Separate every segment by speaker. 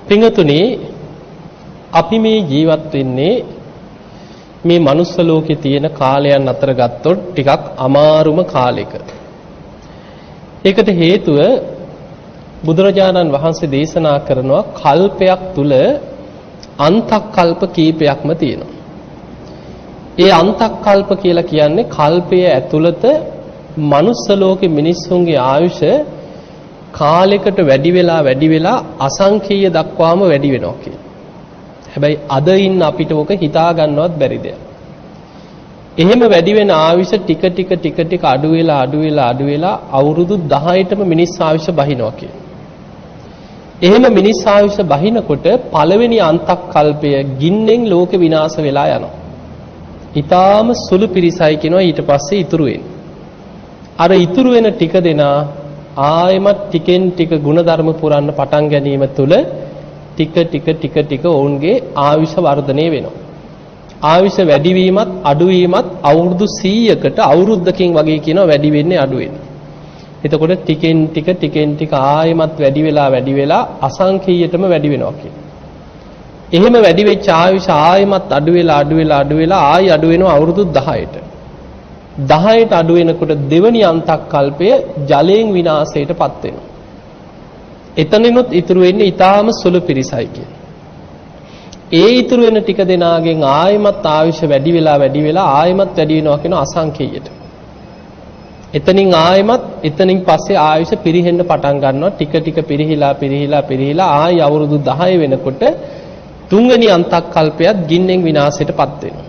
Speaker 1: පින්වතුනි අපි මේ ජීවත් වෙන්නේ මේ මනුස්ස ලෝකේ තියෙන කාලයන් අතර ගත්තොත් ටිකක් අමාරුම කාලයක. ඒකට හේතුව බුදුරජාණන් වහන්සේ දේශනා කරනවා කල්පයක් තුල අන්තක්කල්ප කීපයක්ම තියෙනවා. ඒ අන්තක්කල්ප කියලා කියන්නේ කල්පය ඇතුළත මනුස්ස ලෝකේ මිනිස්සුන්ගේ ආයුෂ කාලයකට වැඩි වෙලා අසංඛේය දක්වාම වැඩි වෙනවා කියන. හැබැයි අද ඉන්න අපිට ඕක හිතා ගන්නවත් බැරි දෙයක්. එහෙම වැඩි වෙන ආයුෂ ටික අඩු වෙලා අවුරුදු 10ටම මිනිස් ආයුෂ බහිනවා කියන. එහෙම මිනිස් ආයුෂ බහිනකොට පළවෙනි අන්තක්කල්පය ගින්නෙන් ලෝක විනාශ වෙලා යනවා. ඊටාම සුළු පිරිසයි කියනවා ඊට පස්සේ ඉතුරු වෙන්නේ. අර ඉතුරු වෙන ටික දෙනා ආයමත් ටිකෙන් ටික ಗುಣධර්ම පුරන්න පටන් ගැනීම තුළ ටික ඔවුන්ගේ ආයුෂ වර්ධනය වෙනවා. ආයුෂ වැඩිවීමත් අඩුවීමත් අවුරුදු 100කට අවුරුද්දකින් වගේ කියනවා වැඩි වෙන්නේ අඩු වෙන්නේ. එතකොට ටිකෙන් ටික ආයමත් වැඩි වෙලා අසංඛේයයටම වැඩි වෙනවා කියන්නේ. එහෙම වැඩි වෙච්ච ආයුෂ ආයමත් අඩු වෙලා ආයි අඩු වෙනවා අවුරුදු 10ට. 10ට අඩු වෙනකොට දෙවනි අන්තක්කල්පය ජලයෙන් විනාශයටපත් වෙනවා. එතනිනුත් ඉතුරු වෙන්නේ ඊටාම සුළු පිරිසයි කියන. ඒ ඉතුරු වෙන ටික දෙනාගෙන් ආයමත් ආයුෂ වැඩි වෙලා ආයමත් වැඩි වෙනවා කියන අසංඛේයයට. එතනින් එතනින් පස්සේ ආයුෂ පිරිහෙන්න පටන් ගන්නවා ටික පිරිහිලා ආයි අවුරුදු 10 වෙනකොට තුන්වෙනි අන්තක්කල්පයත් ගින්නෙන් විනාශයටපත් වෙනවා.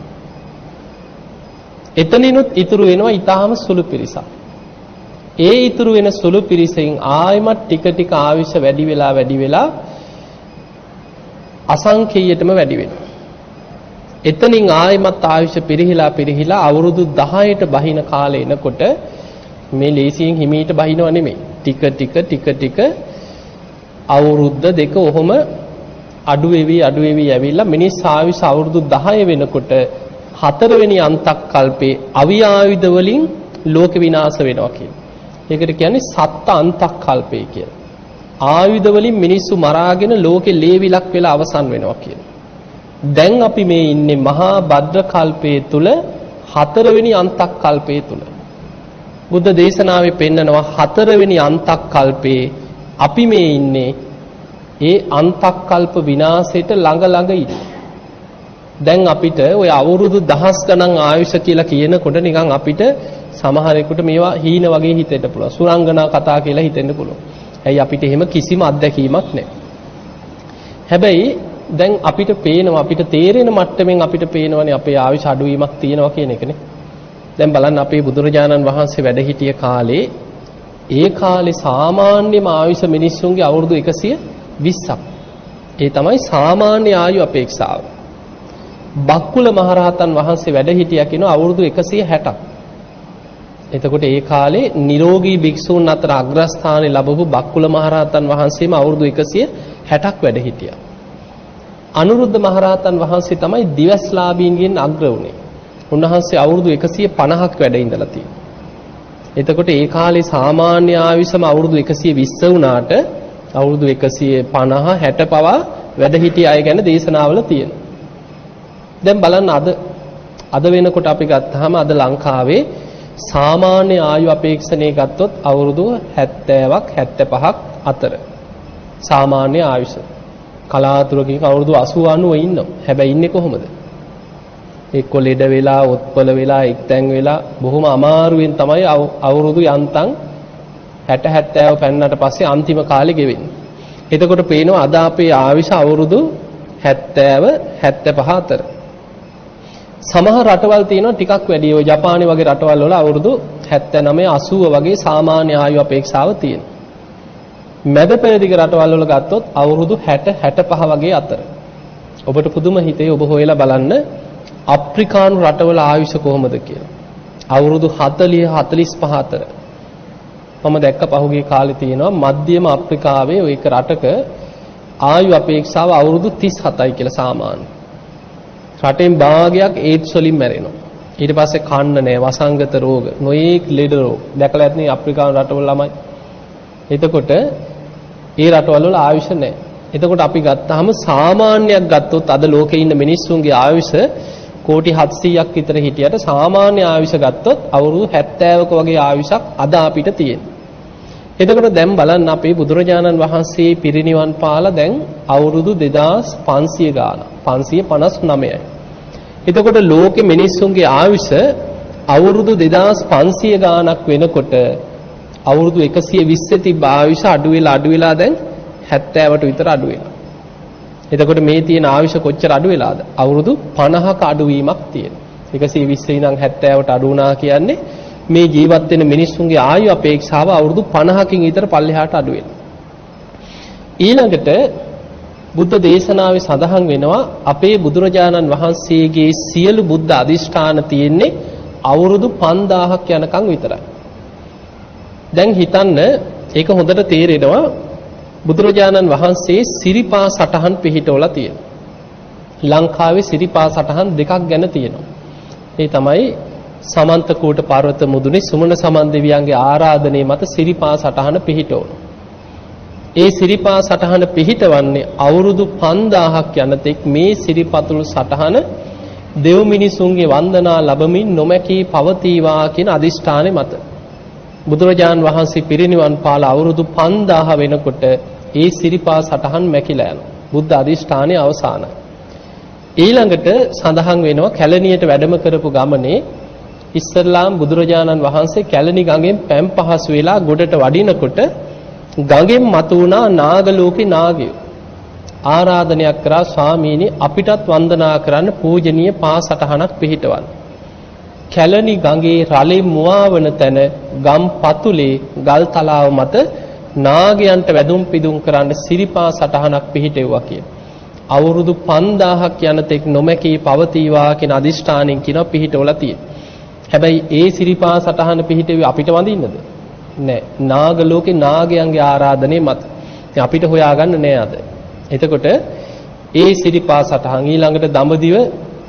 Speaker 1: එතනිනුත් ඉතුරු වෙනවා ඊටාම සුළු පිරිසක්. ඒ ඉතුරු වෙන සුළු පිරිසෙන් ආයමත් ටික ආයුෂ වැඩි වෙලා අසංඛේයයටම වැඩි වෙනවා. එතනින් ආයමත් ආයුෂ පිරිහිලා අවුරුදු 10ට බහින කාලේ එනකොට මේ ලේසියෙන් හිමීට බහිනව නෙමෙයි. ටික අවුරුද්ද දෙක ඔහොම අඩු වෙවි ඇවිල්ලා මිනිස් ආයුෂ අවුරුදු 10 වෙනකොට හතරවෙනි අන්තක්කල්පේ අවිආයුධ වලින් ලෝක විනාශ වෙනවා කියන්නේ. ඒකට කියන්නේ සත්ත අන්තක්කල්පේ කියලා. ආයුධ වලින් මිනිස්සු මරාගෙන ලෝකේ ලේවිලක් වෙලා අවසන් වෙනවා කියන්නේ. දැන් අපි මේ ඉන්නේ මහා භද්‍ර කල්පයේ තුල හතරවෙනි අන්තක්කල්පයේ තුල. බුද්ධ දේශනාවේ පෙන්නනවා හතරවෙනි අන්තක්කල්පේ අපි මේ ඉන්නේ ඒ අන්තක්කල්ප විනාශයට ළඟ ඉන්නේ. දැන් අපිට ওই අවුරුදු දහස් ගණන් ආයුෂ කියලා කියනකොට නිකන් අපිට සමහරෙකුට මේවා හීන වගේ හිතෙන්න පුළුවන්. සුරංගනා කතා කියලා හිතෙන්න පුළුවන්. ඇයි අපිට එහෙම කිසිම අත්දැකීමක් නැහැ. හැබැයි දැන් අපිට පේනවා අපිට තේරෙන මට්ටමින් අපිට පේනවනේ අපේ ආයුෂ අඩුවීමක් තියෙනවා කියන එකනේ. දැන් බලන්න අපේ බුදුරජාණන් වහන්සේ වැඩ සිටිය කාලේ ඒ කාලේ සාමාන්‍යම ආයුෂ මිනිස්සුන්ගේ අවුරුදු 120ක්. ඒ තමයි සාමාන්‍ය ආයු අපේක්ෂාව. බක්කුල මහරහතන් වහන්සේ වැඩ හිටියා කියන අවුරුදු 160ක්. එතකොට ඒ කාලේ නිරෝගී භික්ෂූන් අතර අග්‍රස්ථානෙ ලැබපු බක්කුල මහරහතන් වහන්සේම අවුරුදු 160ක් වැඩ හිටියා. අනුරුද්ධ මහරහතන් වහන්සේ තමයි දිවස්ලාභීන්ගෙන් අග්‍ර වුණේ. උන්වහන්සේ අවුරුදු 150ක් වැඩ ඉඳලා තියෙනවා. එතකොට ඒ කාලේ සාමාන්‍ය ආයුෂම අවුරුදු 120 වුණාට අවුරුදු 150 60 පවා වැඩ හිටිය අය ගැන දේශනාවල තියෙනවා. දැන් බලන්න අද වෙනකොට අපි ගත්තාම අද ලංකාවේ සාමාන්‍ය ආයු අපේක්ෂණය ගත්තොත් අවුරුදු 70ක් 75ක් අතර සාමාන්‍ය ආයුෂ. කලාතුරකින් අවුරුදු 80 90 ඉන්නවා. හැබැයි ඉන්නේ කොහොමද? එක්ක ලෙඩ වෙලා, ඔත්පල වෙලා, එක්තැන් වෙලා බොහොම අමාරුවෙන් තමයි අවුරුදු යන්තම් 60 70 පෙන්නට පස්සේ අන්තිම කාලේ ගෙවෙන්නේ. එතකොට පේනවා අද අපේ ආයුෂ අවුරුදු 70 75 අතර. සමහර රටවල් තියෙනවා ටිකක් වැඩි. ඔය ජපානයේ වගේ රටවල් වල අවුරුදු 79 80 වගේ සාමාන්‍ය ආයු අපේක්ෂාව තියෙනවා. මැද පෙරදිග රටවල් වල ගත්තොත් අවුරුදු 60 65 වගේ අතර. ඔබට පුදුම හිතේ ඔබ හොයලා බලන්න අප්‍රිකානු රටවල ආයුෂ කොහොමද කියලා. අවුරුදු 40 45 අතර. මම දැක්ක පහුගිය කාලේ තියෙනවා මධ්‍යම අප්‍රිකාවේ ඔය එක රටක ආයු අපේක්ෂාව අවුරුදු 37යි කියලා සාමාන්‍ය. රටෙන් භාගයක් ඒඩ්ස් වලින් මැරෙනවා. ඊට පස්සේ කන්න නැහැ, වසංගත රෝග, නොයේක් ලෙඩ රෝග. දැකලා ඇත්නේ අප්‍රිකානු රටවල ළමයි. එතකොට ඒ රටවල වල ආයුෂ නැහැ. එතකොට අපි ගත්තාම සාමාන්‍යයක් ගත්තොත් අද ලෝකේ ඉන්න මිනිස්සුන්ගේ ආයුෂ කෝටි 700ක් විතර හිටියට සාමාන්‍ය ආයුෂ ගත්තොත් අවුරුදු 70ක වගේ ආයුෂක් අද අපිට තියෙනවා. එතකොට දැන් බලන්න අපේ බුදුරජාණන් වහන්සේ පිරිනිවන් පාලා දැන් අවුරුදු 2500 ගාන 559යි. එතකොට ලෝකෙ මිනිස්සුන්ගේ ආයුෂ අවුරුදු 2500 ගානක් වෙනකොට අවුරුදු 120 තිබ්බ ආයුෂ අඩු වෙලා දැන් 70ට විතර අඩු වෙනවා. එතකොට මේ තියෙන ආයුෂ කොච්චර අඩු වෙලාද? අවුරුදු 50ක අඩුවීමක් තියෙනවා. 120 ඉඳන් 70ට අඩු වුණා කියන්නේ මේ ජීවත් වෙන මිනිස්සුන්ගේ ආයු අපේක්ෂාව අවුරුදු 50කින් විතර පල්ලෙහාට අඩු වෙනවා. ඊළඟට බුද්ධ දේශනාවේ සඳහන් වෙනවා අපේ බුදුරජාණන් වහන්සේගේ සියලු බුද්ධ අධිෂ්ඨාන තියෙන්නේ අවුරුදු 5000ක් යනකම් විතරයි. දැන් හිතන්න ඒක හොඳට තේරෙනවා බුදුරජාණන් වහන්සේ සිරිපා සටහන් පිහිටවලා තියෙනවා. ලංකාවේ සිරිපා සටහන් දෙකක් ගැන තියෙනවා. ඒ තමයි සමන්ත කූට පර්වත මුදුනේ සුමන සමන් දෙවියන්ගේ ආරාධනයේ මත සිරිපා සටහන පිහිටවන. ඒ සිරිපා සටහන පිහිටවන්නේ අවුරුදු 5000ක් යනතෙක් මේ සිරිපතුල් සටහන දෙව් මිනිසුන්ගේ වන්දනා ලැබමින් නොමැකී පවතිවා කියන අදිෂ්ඨානෙ මත. බුදුරජාන් වහන්සේ පිරිනිවන් පාල අවුරුදු 5000 වෙනකොට ඒ සිරිපා සටහන් මැකිලා යනවා. බුද්ධ අධිෂ්ඨානයේ අවසానයි. ඊළඟට සඳහන් වෙනවා කැලණියට වැඩම කරපු ගමනේ ඉස්සල්ලාම් බුදුරජාණන් වහන්සේ කැලණි ගඟෙන් පැන් පහසු වෙලා ගොඩට වඩිනකොට ගඟෙන් මතුවුණා නාග ලෝකේ නාගයෝ. ආරාධනයක් කරා ස්වාමීනි අපිටත් වන්දනා කරන්න පූජනීය පා සටහනක් පිහිටවන්න. කැලණි ගඟේ රළේ මුවාවන තැන ගම් පතුලේ ගල් තලාව මත නාගයන්ට වැදුම් පිදුම් කරන්න සිරිපා සටහනක් පිහිටෙව්වා කියන. අවුරුදු 5000ක් යනතෙක් නොමැකී පවතිවා කියන අදිෂ්ඨානෙන් කියනවා පිහිටවලා තියෙන. හැබැයි ඒ සිරිපා සටහන පිහිටෙව්වේ අපිට වඳින්නද? නෑ. නාග ලෝකේ නාගයන්ගේ ආරාධනේ මත. ඉතින් අපිට හොයාගන්න නෑ අද. එතකොට ඒ සිරිපා සටහන් ඊළඟට දඹදිව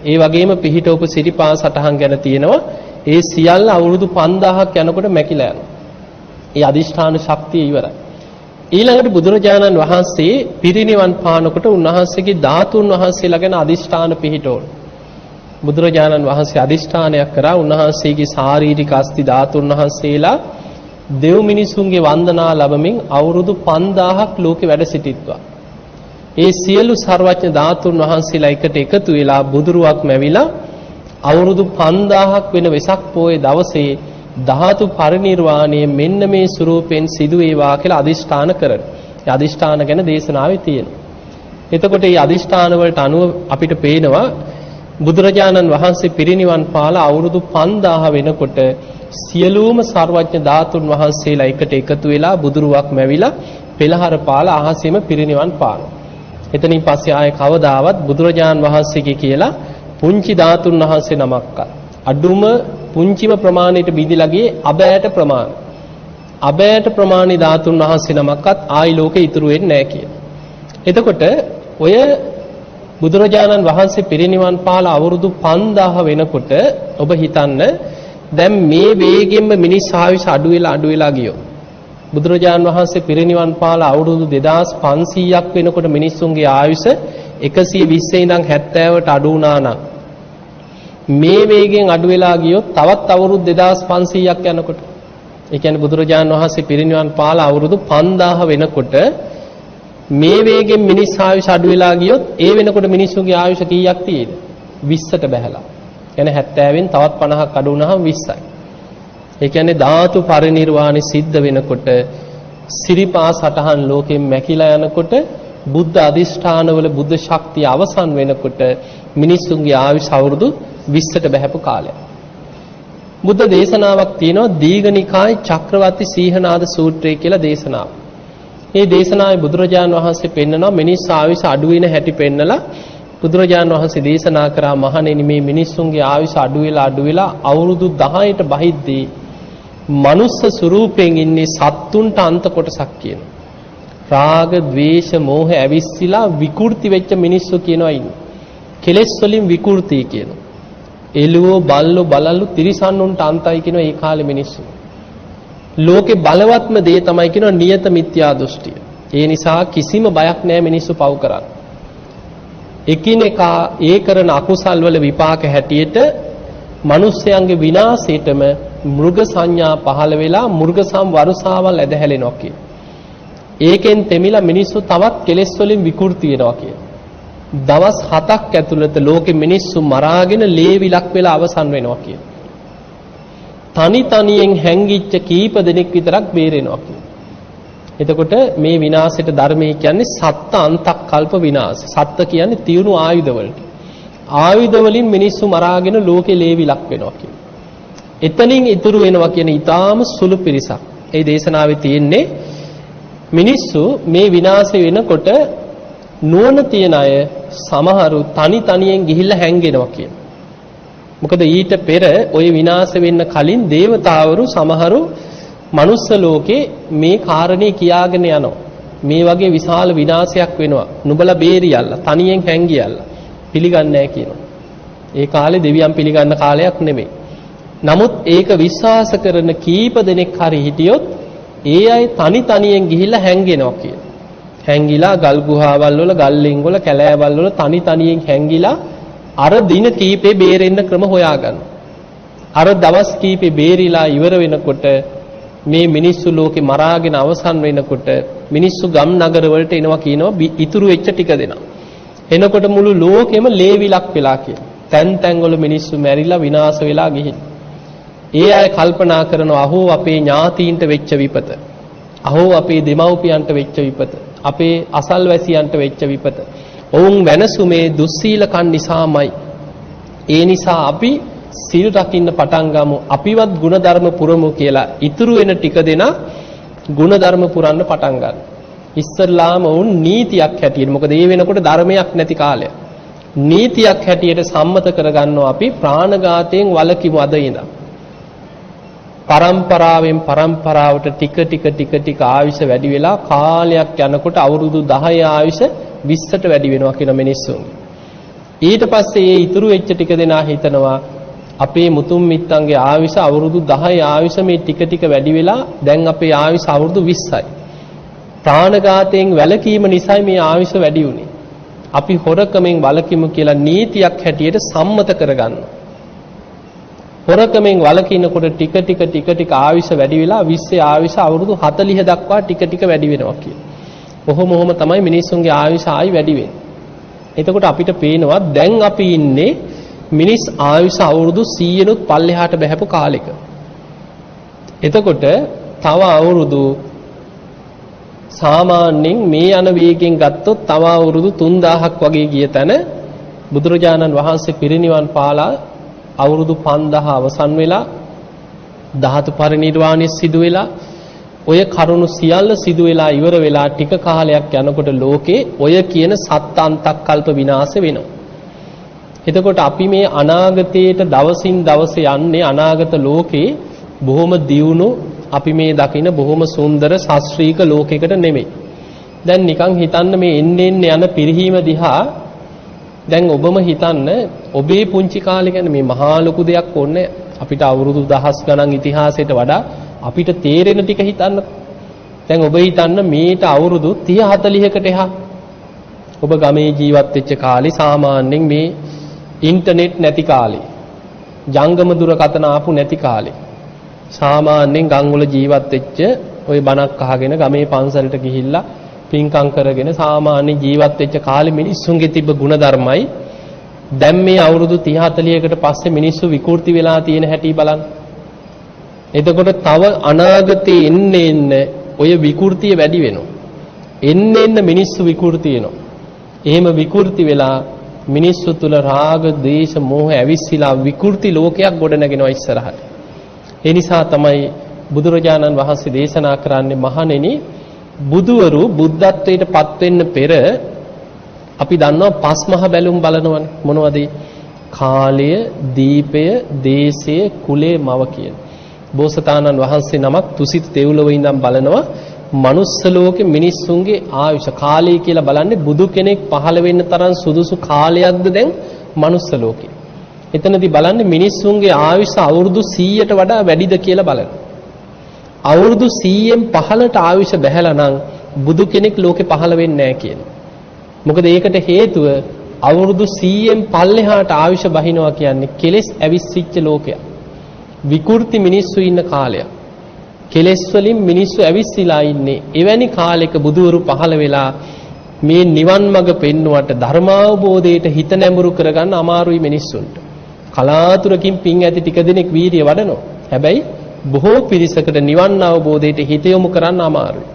Speaker 1: ඒ වගේම පිහිටවපු සිරිපා සටහන් ගැන තියෙනවා. ඒ සියල්ල අවුරුදු 5000ක් යනකොට මැකිලා යනවා. ඒ අදිෂ්ඨාන ශක්තිය ඉවරයි. ඊළඟට බුදුරජාණන් වහන්සේ පිරිනිවන් පානකොට උන්වහන්සේගේ ධාතුන් වහන්සේලා ගැන අදිෂ්ඨාන පිහිටවන. බුදුරජාණන් වහන්සේ අදිෂ්ඨානයක් කරා උන්වහන්සේගේ ශාරීරික අස්ති ධාතුන් වහන්සේලා දෙව් මිනිසුන්ගේ වන්දනා ලැබමින් අවුරුදු 5000ක් ලෝකේ වැඩ සිටිත්වා. ඒ සියලු සර්වඥ ධාතුන් වහන්සේලා එකට එකතු වෙලා බුදුරුවක් මැවිලා අවුරුදු 5000ක් වෙන වෙසක් පොයේ දවසේ ධාතු පරිනිර්වාණය මෙන්න මේ ස්වරූපෙන් සිදු වේවා කියලා අදිෂ්ඨාන කරන. ඒ අදිෂ්ඨාන ගැන දේශනාවේ තියෙනවා. එතකොට මේ අදිෂ්ඨාන වලට අනුව අපිට පේනවා බුදුරජාණන් වහන්සේ පිරිනිවන් පාලා අවුරුදු 5000 වෙනකොට සියලුම සර්වඥ ධාතුන් වහන්සේලා එකට එකතු වෙලා බුදුරුවක් මැවිලා පෙළහර පාලා අහසෙම පිරිනිවන් පානවා. එතනින් පස්සේ ආයේ කවදාවත් බුදුරජාණන් වහන්සේගේ කියලා පුංචි ධාතුන් වහන්සේ නමක්වත් අඩුම පුංචිම ප්‍රමාණයට බිඳිලා ගියේ අබෑට ප්‍රමාණය. අබෑට ප්‍රමාණි ධාතුන් වහන්සේ නමක්වත් ආයි ලෝකෙ ඉතුරු වෙන්නේ නැහැ කියන. එතකොට ඔය බුදුරජාණන් වහන්සේ පිරිනිවන් පාලා අවුරුදු 5000 වෙනකොට ඔබ හිතන්න දැන් මේ වේගෙන්ම මිනිස් ආයුෂ අඩු වෙලා ගියෝ. බුදුරජාණන් වහන්සේ පිරිනිවන් පාලා අවුරුදු 2500ක් වෙනකොට මිනිස්සුන්ගේ ආයුෂ 120 ඉඳන් 70ට අඩු වුණා නම් මේ වේගෙන් අඩු වෙලා ගියොත් තවත් අවුරුදු 2500ක් යනකොට ඒ කියන්නේ බුදුරජාණන් වහන්සේ පිරිනිවන් පාලා අවුරුදු 5000 වෙනකොට මේ වේගෙන් මිනිස් ආයුෂ අඩු වෙලා ගියොත් ඒ වෙනකොට මිනිස්සුන්ගේ ආයුෂ කීයක් තියෙද? 20ට බැහැලා. يعني 70න් තවත් 50ක් අඩු වුණාම 20යි. ඒ කියන්නේ ධාතු පරිනිර්වාණය සිද්ධ වෙනකොට සිරිපා සටහන් ලෝකෙන් මැකිලා යනකොට බුද්ධ අධිෂ්ඨානවල බුද්ධ ශක්තිය අවසන් වෙනකොට මිනිස්සුන්ගේ ආයුෂ අවුරුදු 20ට බැහැපු කාලයක්. බුද්ධ දේශනාවක් තියෙනවා දීඝනිකායේ චක්‍රවර්ති සීහනාද සූත්‍රය කියලා දේශනාවක්. මේ දේශනාවේ බුදුරජාණන් වහන්සේ පෙන්නනවා මිනිස් ආයුෂ අඩු වෙන හැටි පෙන්නලා බුදුරජාණන් වහන්සේ දේශනා කරා මහණෙනි මේ මිනිස්සුන්ගේ ආයුෂ අඩු වෙලා අවුරුදු 10ට බහිද්දී මනුස්ස ස්වරූපයෙන් ඉන්නේ සත්තුන්ට අන්ත කොටසක් කියනවා. රාග, ద్వේෂ, මෝහ ඇවිස්සලා විකෘති වෙච්ච මිනිස්සු කියනවා ඉන්නේ. කෙලෙස් වලින් විකෘති කියනවා. එළුවෝ, බල්ලෝ, බලල්ලු තිරිසන්නුන්ට අන්තයි කියනවා ඒ කාලේ මිනිස්සු. ලෝකේ බලවත්ම දේ තමයි කියනවා නියත මිත්‍යා දෘෂ්ටිය. ඒ නිසා කිසිම බයක් නැහැ මිනිස්සු පව් කරන්න. එකිනෙකා ඒ කරන අකුසල් වල විපාක හැටියට මිනිස්යන්ගේ විනාශයටම මෘග සංඥා පහළ වෙලා මෘග සංවරුසාවල් ඇදහැලෙනවා කියන. ඒකෙන් තෙමිලා මිනිස්සු තවත් කෙලෙස් වලින් විකෘති වෙනවා කියන. දවස් 7ක් ඇතුළත ලෝකෙ මිනිස්සු මරාගෙන ලේවිලක් වෙලා අවසන් වෙනවා කියන. තනි තනියෙන් හැංගිච්ච කීප දෙනෙක් විතරක් බේරෙනවා කියන. එතකොට මේ විනාශයට ධර්මයේ කියන්නේ සත්ත අන්තක්කල්ප විනාශ. සත්ත කියන්නේ තියුණු ආයුධ වලට. ආයුධ වලින් මිනිස්සු මරාගෙන ලෝකෙ ලේවිලක් වෙනවා කියන. එතනින් ඉතුරු වෙනවා කියන ඊටාම සුළු පිරිසක්. ඒ දේශනාවේ තියෙන්නේ මිනිස්සු මේ විනාශය වෙනකොට නුවණ තියන අය සමහරු තනි තනියෙන් ගිහිල්ලා හැංගෙනවා කියන. මොකද ඊට පෙර ওই විනාශ වෙන්න කලින් දේවතාවරු සමහරු මනුස්ස ලෝකේ මේ කාරණේ කියාගෙන යනවා. මේ වගේ විශාල විනාශයක් වෙනවා. නුඹලා බේරියල්ලා තනියෙන් හැංගියල්ලා පිළිගන්නේ නැහැ කියනවා. ඒ කාලේ දෙවියන් පිළිගන්න කාලයක් නෙමෙයි. නමුත් ඒක විශ්වාස කරන කීප දෙනෙක් හරි හිටියොත් ඒ අය තනි තනියෙන් ගිහිල්ලා හැංගෙනවා කියන. හැංගිලා ගල් ගුහාවල් වල ගල් ලිංග වල කැලෑවල් වල තනි තනියෙන් හැංගිලා අර දින කීපේ බේරෙන්න ක්‍රම හොයාගන්න. අර දවස් කීපේ බේරිලා ඉවර වෙනකොට මේ මිනිස්සු ලෝකේ මරාගෙන අවසන් වෙනකොට මිනිස්සු ගම් නගර වලට එනවා කියනවා ඉතුරු වෙච්ච ටික දෙනා. එනකොට මුළු ලෝකෙම ලේවිලක් වෙලා කියන. තැන් තැන් වල මිනිස්සු මැරිලා විනාශ වෙලා ගිහින්. ඒ අය කල්පනා කරනවා අහෝ අපේ ඥාතීන්ට වෙච්ච විපත. අහෝ අපේ දෙමව්පියන්ට වෙච්ච විපත. අපේ අසල්වැසියන්ට වෙච්ච විපත. ඔවුන් වෙනසුමේ දුස්සීලකම් නිසාමයි. ඒ නිසා අපි සීල් රකින්න පටන් ගමු. අපිවත් ಗುಣධර්ම පුරමු කියලා ඉතුරු වෙන ටික දෙනා ಗುಣධර්ම පුරන්න පටන් ගන්නවා. ඉස්සල්ලාම වුන් නීතියක් හැටියට මොකද ඒ වෙනකොට ධර්මයක් නැති කාලය. නීතියක් හැටියට සම්මත කරගන්නවා අපි ප්‍රාණඝාතයෙන් වළකිමු අද ඉඳන්. පරම්පරාවෙන් පරම්පරාවට ටික ටික ආයුෂ වැඩි වෙලා කාලයක් යනකොට අවුරුදු 10 ආයුෂ 20ට වැඩි වෙනවා කියන මිනිස්සුන්ගේ. ඊට පස්සේ මේ ඉතුරු වෙච්ච ටික දෙනා හිතනවා අපේ මුතුන් මිත්තන්ගේ ආයුෂ අවුරුදු 10 ආයුෂ මේ ටික වැඩි වෙලා දැන් අපේ ආයුෂ අවුරුදු 20යි. ප්‍රාණඝාතයෙන් වැළකීම නිසා මේ ආයුෂ වැඩි වුනේ. අපි හොරකමෙන් වළකිමු කියලා නීතියක් හැටියට සම්මත කරගන්නවා. හොරකමෙන් වළකිනකොට ටික ආයුෂ වැඩි වෙලා 20 ආයුෂ අවුරුදු 40 දක්වා ටික වැඩි වෙනවා කියන. ඔහොම තමයි මිනිස්සුන්ගේ ආයුෂ ආයි වැඩි වෙන්නේ. එතකොට අපිට පේනවා දැන් අපි ඉන්නේ මිනිස් ආයුෂ අවුරුදු 100නුත් පල්ලෙහාට බහැපු කාලෙක. එතකොට තව අවුරුදු සාමාන්‍යයෙන් මේ යන වේගයෙන් ගත්තොත් තව අවුරුදු 3000ක් වගේ ගිය තැන බුදුරජාණන් වහන්සේ පිරිනිවන් පාලා අවුරුදු 5000 අවසන් වෙලා ධාතු පරිනිර්වාණය සිදු වෙලා ඔය කරුණු සියල්ල සිදු වෙලා ඉවර වෙලා ටික කාලයක් යනකොට ලෝකේ ඔය කියන සත්තාන්තක්කල්ප විනාශ වෙනවා. එතකොට අපි මේ අනාගතයට දවසින් දවස යන්නේ අනාගත ලෝකේ බොහොම දියුණු අපි මේ දකින බොහොම සුන්දර ශාස්ත්‍රීය ලෝකයකට නෙමෙයි. දැන් නිකන් හිතන්න මේ එන්නේ යන පිරිහීම දිහා දැන් ඔබම හිතන්න ඔබේ පුංචි කාලේ ගැන මේ මහා ලොකු දෙයක් ඕනේ අපිට අවුරුදු දහස් ගණන් ඉතිහාසයට වඩා අපිට තේරෙන ටික හිතන්න. දැන් ඔබ හිතන්න මේට අවුරුදු 30 40කට එහා ඔබ ගමේ ජීවත් වෙච්ච කාලේ සාමාන්‍යයෙන් මේ ඉන්ටර්නෙට් නැති කාලේ ජංගම දුරකථන ආපු නැති කාලේ සාමාන්‍යයෙන් ගම් වල ජීවත් වෙච්ච ওই බණක් අහගෙන ගමේ පන්සලට ගිහිල්ලා පින්කම් කරගෙන සාමාන්‍ය ජීවත් වෙච්ච කාලේ මිනිස්සුන්ගේ තිබ්බ ಗುಣධර්මයි දැන් මේ අවුරුදු 30 40කට පස්සේ මිනිස්සු විකෘති වෙලා තියෙන හැටි බලන්න. එතකොට තව අනාගතේ එන්න ඔය විකෘතිය වැඩි වෙනවා. එන්න මිනිස්සු විකෘති වෙනවා. එහෙම විකෘති වෙලා මිනිස්සු තුල රාග, ද්වේෂ, මෝහ ඇවිස්සීලා විකෘති ලෝකයක් ගොඩනගෙනවා ඉස්සරහට. ඒ නිසා තමයි බුදුරජාණන් වහන්සේ දේශනා කරන්නේ මහණෙනි බුදුවරු බුද්ධත්වයට පත් වෙන්න පෙර අපි දන්නවා පස් මහ බැලුම් බලනවනේ මොනවද? කාලය, දීපය, දේශය, කුලය, මව කියන. බෝසතාණන් වහන්සේ නමක් තුසිත දෙව්ලොව ඉඳන් බලනවා මනුස්ස ලෝකෙ මිනිස්සුන්ගේ ආයුෂ කාලය කියලා බලන්නේ බුදු කෙනෙක් පහළ වෙන්න තරම් සුදුසු කාලයක්ද දැන් මනුස්ස ලෝකෙ. එතනදී බලන්නේ මිනිස්සුන්ගේ ආයුෂ අවුරුදු 100ට වඩා වැඩිද කියලා බලනවා. අවුරුදු 100න් පහළට ආයුෂ බැහැලා නම් බුදු කෙනෙක් ලෝකේ පහළ වෙන්නේ නැහැ කියනවා. මොකද ඒකට හේතුව අවුරුදු 100න් පල්ලෙහාට ආයුෂ බහිනවා කියන්නේ කෙලෙස් ඇවිස්සිච්ච ලෝකයක්. විකෘති මිනිස්සු ඉන්න කාලයක්. කෙලෙස් වලින් මිනිස්සු ඇවිස්සීලා ඉන්නේ. එවැනි කාලයක බුදුවරු පහළ වෙලා මේ නිවන් මඟ පෙන්නුවට ධර්මාවබෝධයට හිත නැඹුරු කරගන්න අමාරුයි මිනිස්සුන්ට. කලාතුරකින් පින් ඇති ටික දෙනෙක් වීර්ය වඩනවා. හැබැයි බොහෝ පිරිසකට නිවන් අවබෝධයට හිත යොමු කරන්න අමාරුයි.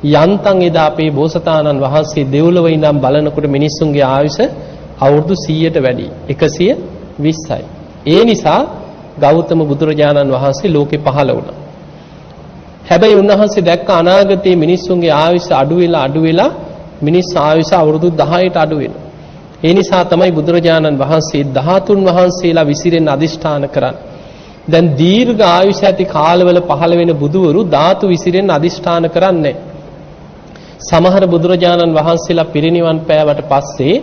Speaker 1: යන්තම් එදා අපේ බෝසතාණන් වහන්සේ දෙව්ලොව ඉඳන් බලනකොට මිනිස්සුන්ගේ ආයුෂ අවුරුදු 100ට වැඩි 120යි. ඒ නිසා ගෞතම බුදුරජාණන් වහන්සේ ලෝකේ පහළ වුණා. හැබැයි උන්වහන්සේ දැක්ක අනාගතයේ මිනිස්සුන්ගේ ආයුෂ අඩු වෙලා මිනිස් ආයුෂ අවුරුදු 10ට අඩු වෙනවා. ඒ නිසා තමයි බුදුරජාණන් වහන්සේ 13 වහන්සේලා විසිරෙන් අදිෂ්ඨාන කරන්නේ. දැන් දීර්ඝ ආයුෂ ඇති කාලවල පහළ වෙන බුදුවරු ධාතු විසිරෙන් අදිෂ්ඨාන කරන්නේ. සමහර බුදුරජාණන් වහන්සේලා පිරිනිවන් පෑවට පස්සේ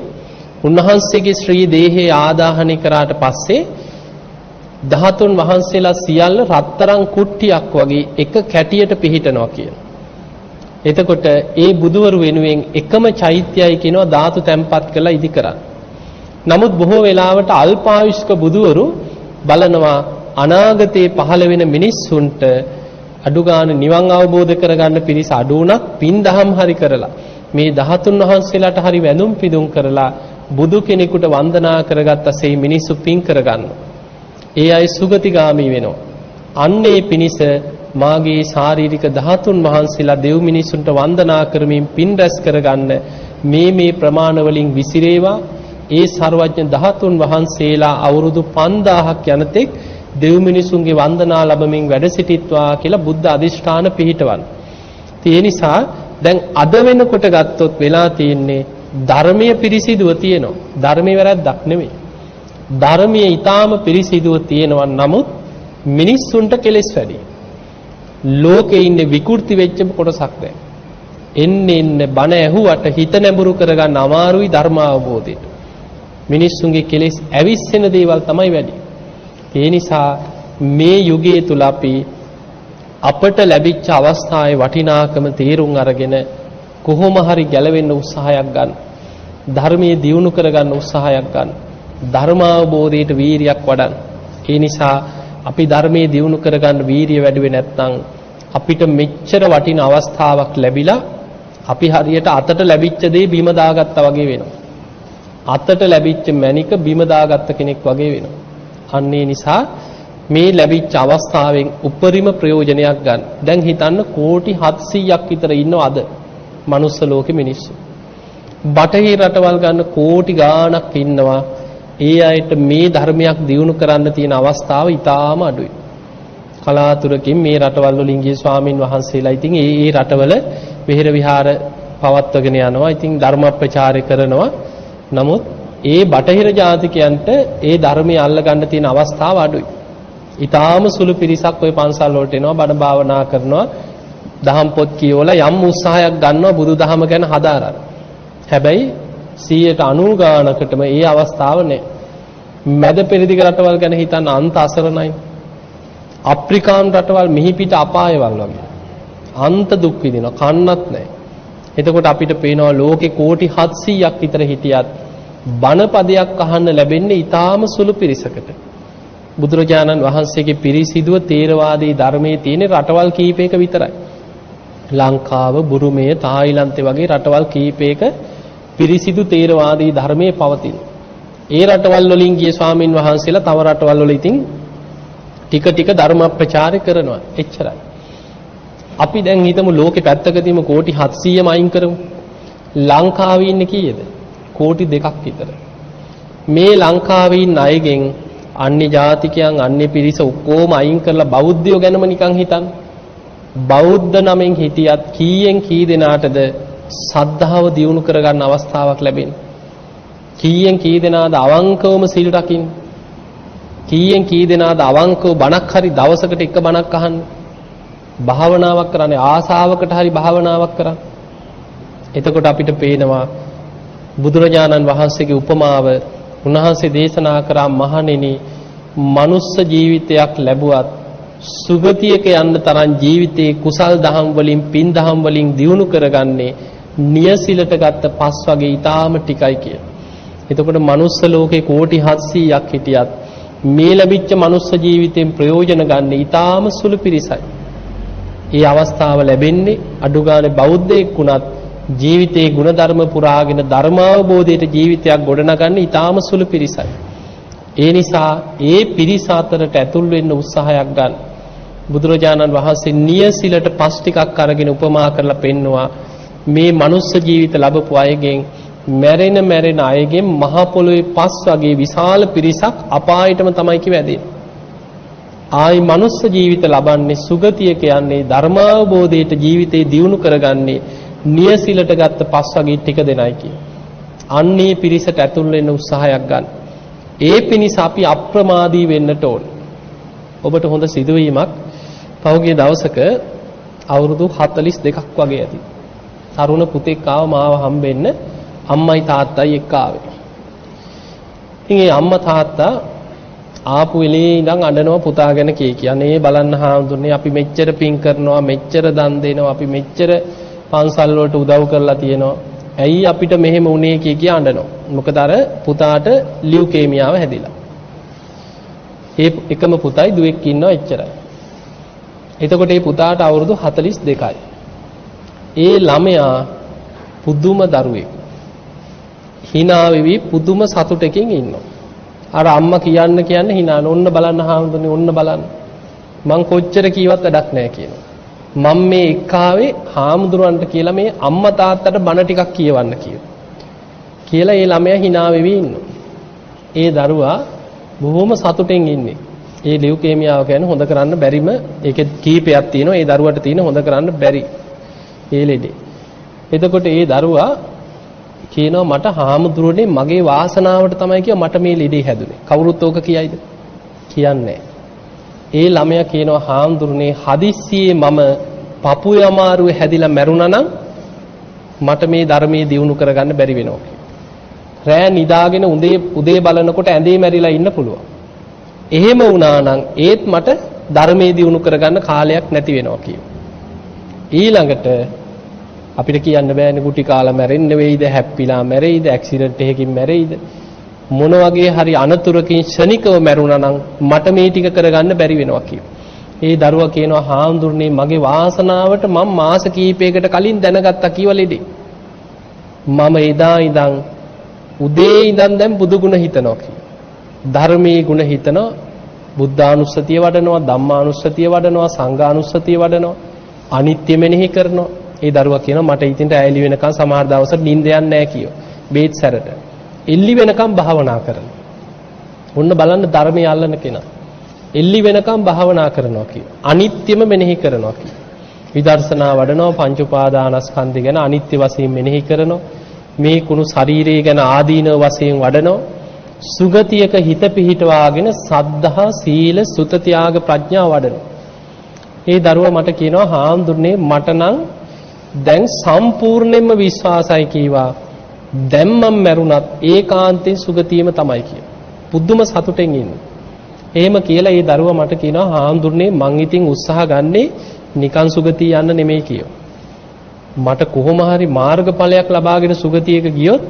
Speaker 1: උන්වහන්සේගේ ශ්‍රී දේහය ආදාහනය කරාට පස්සේ 13 වහන්සේලා සියල්ල රත්තරන් කුට්ටියක් වගේ එක කැටියට පිහිටනවා කියනවා. එතකොට ඒ බුදුවරු වෙනුවෙන් එකම චෛත්‍යයයි කියනවා ධාතු තැන්පත් කරලා ඉදි කරන්නේ. නමුත් බොහෝ වෙලාවට අල්පායුෂ්ක බුදුවරු බලනවා අනාගතයේ පහළ වෙන මිනිස්සුන්ට අඩු ගන්න නිවන් අවබෝධ කරගන්න පිරිස අඩු වුණත් පින් දහම් හරි කරලා මේ 13 වහන්සේලාට හරි වැඳුම් පිදුම් කරලා බුදු කෙනෙකුට වන්දනා කරගත්තසේ මිනිස්සු පින් කරගන්නවා. ඒ අය සුගතිගාමී වෙනවා. අන්නේ පිනිස මාගේ ශාරීරික 13 වහන්සේලා දෙව් මිනිසුන්ට වන්දනා කරමින් පින් රැස් කරගන්න මේ ප්‍රමාණ වලින් විසිරේවා. ඒ සර්වඥ 13 වහන්සේලා අවුරුදු 5000ක් යනතෙක් දෙව් මිනිසුන්ගේ වන්දනා ලැබමින් වැඩ සිටිත්වා කියලා බුද්ධ අධිෂ්ඨාන පිහිටවන. ඒ නිසා දැන් අද වෙනකොට ගත්තොත් වෙලා තියෙන්නේ ධර්මයේ පිරිසිදුව තියෙනවා. ධර්මයේ වැරද්දක් නෙමෙයි. ධර්මයේ ඊටාම පිරිසිදුව තියෙනවා. නමුත් මිනිස්සුන්ට කෙලෙස් වැඩි. ලෝකේ ඉන්නේ විකෘති වෙච්ච කොටසක් දැන්. එන්න බණ ඇහුවට හිත නැඹුරු කරගන්න අමාරුයි ධර්ම අවබෝධයට. මිනිස්සුන්ගේ කෙලෙස් ඇවිස්සෙන දේවල් තමයි වැඩි. ඒ නිසා මේ යුගයේ තුල අපි අපට ලැබිච්ච අවස්ථාවේ වටිනාකම තේරුම් අරගෙන කොහොම හරි ගැලවෙන්න උත්සාහයක් ගන්න. ධර්මයේ දියුණු කරගන්න උත්සාහයක් ගන්න. ධර්මාවබෝධයට වීරියක් වඩන්න. ඒ නිසා අපි ධර්මයේ දියුණු කරගන්න වීරිය වැඩි නැත්නම් අපිට මෙච්චර වටින අවස්ථාවක් ලැබිලා අපි හරියට අතට ලැබිච්ච දේ බිම දාගත්තා වගේ වෙනවා. අතට ලැබිච්ච මණික බිම දාගත්ත කෙනෙක් වගේ වෙනවා. අන්න ඒ නිසා මේ ලැබිච්ච අවස්ථාවෙන් උපරිම ප්‍රයෝජනයක් ගන්න. දැන් හිතන්න කෝටි 700ක් විතර ඉන්නව අද මනුස්ස ලෝකෙ මිනිස්සු. බටහිර රටවල් ගන්න කෝටි ගාණක් ඉන්නවා. ඒ අයට මේ ධර්මයක් දියුණු කරන්න තියෙන අවස්ථාව ඉතාම අඩුයි. කලාතුරකින් මේ රටවල් වලින් ගිය ස්වාමින් වහන්සේලා ඉතින් ඒ රටවල විහෙර විහාර පවත්වගෙන යනවා. ඉතින් ධර්ම ප්‍රචාරය කරනවා. නමුත් ඒ බටහිර ජාතිකයන්ට ඒ ධර්මයේ අල්ල ගන්න තියෙන අවස්ථාව අඩුයි. ඊටාම සුළු පිරිසක් ওই පන්සල් වලට එනවා, බණ භාවනා කරනවා, දහම් පොත් කියවලා යම් උත්සාහයක් ගන්නවා බුදුදහම ගැන හදාරන්න. හැබැයි 90% ගානකටම ඒ අවස්ථාව නැහැ. මැද පෙරදිග රටවල් ගැන හිතන්න අන්ත අසරණයි. අප්‍රිකානු රටවල් මිහිපිට අපායවල් වගේ. අන්ත දුක් විඳිනවා, කන්නත් නැහැ. එතකොට අපිට පේනවා ලෝකේ කෝටි 700ක් විතර හිටියත් බණ පදයක් අහන්න ලැබෙන්නේ ඊටාම සුළු පිරිසකට. බුදුරජාණන් වහන්සේගේ පිරිසිදුව තේරවාදී ධර්මයේ තියෙන රටවල් කීපයක විතරයි. ලංකාව, බුරුමය, තායිලන්තේ වගේ රටවල් කීපයක පිරිසිදු තේරවාදී ධර්මයේ පවතින. ඒ රටවල් වලින් ගිය ස්වාමින් වහන්සේලා තව රටවල් වල ඉතින් ටික ටික ධර්ම ප්‍රචාරය කරනවා. එච්චරයි. අපි දැන් හිතමු ලෝකේ පැත්තකදීම කෝටි 700ම අයින් කරමු. ලංකාවේ ඉන්නේ කීයද? කෝටි 2ක් විතර. මේ ලංකාවේ ඉන්න අයගෙන් අන්‍ය ජාතිකයන්, අන්‍ය පිරිස ඔක්කොම අයින් කරලා බෞද්ධයෝ ගැනම නිකන් හිතන්න. බෞද්ධ නමෙන් හිටියත් කීයෙන් කී දෙනාටද සද්ධාව දියුණු කරගන්න අවස්ථාවක් ලැබෙන්නේ? කීයෙන් කී දෙනාද අවංකවම සිල් රකින්නේ? කීයෙන් කී දෙනාද අවංකව බණක් හරි දවසකට එක බණක් අහන්නේ? භාවනාවක් කරන්නේ, ආසාවකට හරි භාවනාවක් කරන්නේ. එතකොට අපිට පේනවා බුදුරජාණන් වහන්සේගේ උපමාව උන්වහන්සේ දේශනා කරා, මහණෙනි, මනුස්ස ජීවිතයක් ලැබුවත් සුගතියක යන්න තරම් ජීවිතේ කුසල් දහම් වලින් පින් දහම් වලින් දියුණු කරගන්නේ නියසිලට ගත්ත පස් වගේ ඊටාම ටිකයි කිය. එතකොට මනුස්ස ලෝකේ කෝටි 700ක් හිටියත් මේ ලැබිච්ච මනුස්ස ජීවිතෙන් ප්‍රයෝජන ගන්න ඊටාම සුළු පිරිසයි. ඒ අවස්ථාව ලැබෙන්නේ අඩු ගානේ බෞද්ධයෙක් වුණත් ජීවිතේ ගුණධර්ම පුරාගෙන ධර්මාවබෝධයට ජීවිතයක් ගොඩනගන්න ඊටාම සුළු පිරිසයි. ඒ නිසා ඒ පිරිස අතරට ඇතුල් වෙන්න උත්සාහයක් ගන්න. බුදුරජාණන් වහන්සේ නියසිලට පස් ටිකක් අරගෙන උපමා කරලා පෙන්නවා මේ මනුස්ස ජීවිත ලැබපු අයගෙන් මැරෙන අයගෙන් මහ පොළොවේ පස් වගේ විශාල පිරිසක් අපායටම තමයි කිවැදෙන්නේ. ආයි මනුස්ස ජීවිත ලබන්නේ සුගතිය කියන්නේ ධර්මාවබෝධයට ජීවිතේ දියුණු කරගන්නේ නියසිලට ගත්ත පස් වගේ ටික දෙනයි කිය. අන්නේ පිරිසට ඇතුල් වෙන්න උත්සාහයක් ගන්න. ඒ පිණිස අපි අප්‍රමාදී වෙන්නට ඕන. ඔබට හොඳ සිදුවීමක් පහුගිය දවසක අවුරුදු 42ක් වගේ ඇති. තරුණ පුතෙක් ආව මාව හම්බෙන්න අම්මයි තාත්තයි එක්ක ආවේ. ඉතින් ඒ අම්මා තාත්තා ආපු වෙලේ ඉඳන් අඬනවා පුතා ගැන කියන්නේ බලන්න හාමුදුරනේ අපි මෙච්චර පින් කරනවා මෙච්චර දන් දෙනවා අපි මෙච්චර පන්සල් වලට උදව් කරලා තියෙනවා. ඇයි අපිට මෙහෙම වුනේ කිය අඬනවා. මොකද අර පුතාට ලියුකේමියාව හැදිලා. ඒ එකම පුතයි දුවෙක් ඉන්නවා එච්චරයි. එතකොට මේ පුතාට අවුරුදු 42යි. ඒ ළමයා පුදුම දරුවෙක්. hina වෙවි පුදුම සතුටකින් ඉන්නවා. අර අම්මා කියන්නේ hina ඔන්න බලන්න හාමුදුරනේ ඔන්න බලන්න. මං කොච්චර කීවත් වැඩක් නැහැ කියනවා. මම මේ එක්කාවේ හාමුදුරන්ට කියලා මේ අම්මා තාත්තට බණ ටිකක් කියවන්න කියලා ඒ ළමයා hina වෙවි ඉන්නවා. ඒ දරුවා බොහොම සතුටෙන් ඉන්නේ. ඒ ලියුකේමියාව කියන්නේ හොඳ කරන්න බැරිම ඒකේ කීපයක් තියෙනවා. ඒ දරුවට තියෙන හොඳ කරන්න බැරි ඒ ලෙඩේ. එතකොට ඒ දරුවා කියනවා මට හාමුදුරනේ මගේ වාසනාවට තමයි කිය මට මේ ලෙඩේ හැදුනේ. කවුරුත් ඕක කියයිද? කියන්නේ ඒ ළමයා කියනවා හාමුදුරනේ හදිස්සියේ මම පපුවේ අමාරුවේ හැදිලා මැරුණා නම් මට මේ ධර්මයේ දියුණු කරගන්න බැරි වෙනවා. රෑ නිදාගෙන උදේ බලනකොට ඇඳේ මැරිලා ඉන්න පුළුවන්. එහෙම වුණා නම් ඒත් මට ධර්මයේ දියුණු කරගන්න කාලයක් නැති වෙනවා කියනවා. ඊළඟට අපිට කියන්න බෑනේ කුටි කාලා මැරෙන්න වෙයිද හැප්පිලා මැරෙයිද ඇක්සිඩන්ට් එකකින් මැරෙයිද මොන වගේ හරි අනතුරකින් ශනිකව මැරුණා නම් මට මේ ටික කරගන්න බැරි වෙනවා කියනවා. ඒ දරුවා කියනවා හාමුදුරනේ මගේ වාසනාවට මම මාස කීපයකට කලින් දැනගත්තා කියලා ලෙඩේ. මම එදා ඉඳන් උදේ ඉඳන් දැන් බුදු ගුණ හිතනවා කියනවා. ධර්මයේ ගුණ හිතනවා බුද්ධානුස්සතිය වඩනවා ධම්මානුස්සතිය වඩනවා සංඝානුස්සතිය වඩනවා අනිත්‍ය මෙනෙහි කරනවා. ඒ දරුවා කියනවා මට ඉතින් ඇලි වෙනකන් සමහර දවසට නිින්ද යන්නේ නැහැ කියෝ. බේත් සැරට. එල්ලි වෙනකම් භාවනා කරනවා. ඔන්න බලන්න ධර්මයේ අල්ලන කෙනා. එල්ලි වෙනකම් භාවනා කරනවා කියෝ. අනිත්‍යම මෙනෙහි කරනවා කියෝ. විදර්ශනා වඩනවා පංච උපාදානස්කන්ධය ගැන අනිත්‍ය වශයෙන් මෙනෙහි කරනවා. මේ කුණු ශරීරය ගැන ආදීනව වශයෙන් වඩනවා. සුගතියක හිත පිහිටවාගෙන සද්ධා සීල සුත ත්‍යාග ප්‍රඥා වඩනවා. ඒ දරුවා මට කියනවා හාමුදුරනේ මට නම් දැන් සම්පූර්ණයෙන්ම විශ්වාසයි කීවා දැන් මම මැරුණත් ඒකාන්තයෙන් සුගතියම තමයි කියලා. පුදුම සතුටෙන් ඉන්නේ. එහෙම කියලා ඒ දරුවා මට කියනවා හාමුදුරනේ මං ඉතින් උත්සාහ ගන්නේ නිකන් සුගතිය යන්න නෙමෙයි කියෝ. මට කොහොම හරි මාර්ගඵලයක් ලබාගෙන සුගතියක ගියොත්